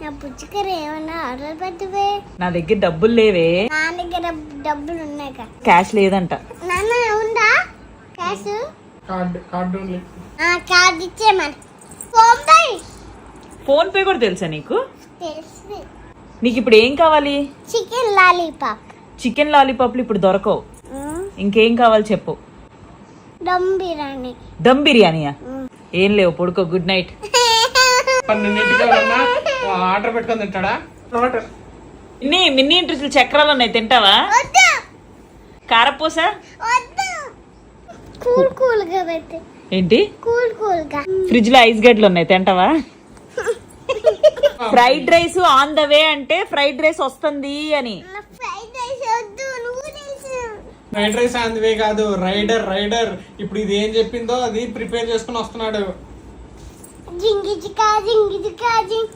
నా పుచ్చకర ఏమన్నా ఆర్డర్ పెట్టవే. నా దగ్గర డబ్బులు లేవే. నా దగ్గర డబ్బులు ఉన్నాయి కదా. క్యాష్ లేదంట. నాన్న ఉందా క్యాష్? కార్డు కార్డు ఇచ్చేయమని. ఫోన్ పే కూడా తెలుసా నీకు? తెలుసు. నీకు ఇప్పుడు ఏం కావాలి? Chicken lollipop. చికెన్ లాలీపాప్లు ఇప్పుడు దొరకవు. ఇంకేం కావాలి చెప్పు. దమ్ బిర్యానీ. దమ్ బిర్యానీయా? ఏం లేవు, పడుకో. Good night. 12 ఆర్డర్ పెట్టుకొని తింటాడా? మిన్నీ ఇంట్రెస్ట్ చక్రాలు ఉన్నాయి, తింటావా? కారపూస కూల్ కూల్ గా పెట్టి. ఏంటి? కూల్ కూల్ గా. ఫ్రిడ్జ్ లో ఐస్ గడ్డలు ఉన్నాయి, తింటావా? Fried rice on the way అంటే ఫ్రైడ్ రైస్ వస్తుంది అని. ఫ్రైడ్ రైస్ వద్దు, నువ్వు తెలుసు. ఫ్రైడ్ రైస్ అందువే కాదు, రైడర్. ఇప్పుడు ఇది ఏం చెప్పిందో అది ప్రిపేర్ చేసుకుని వస్తున్నాడు. జింగి చికా జింగి చికా జింగ్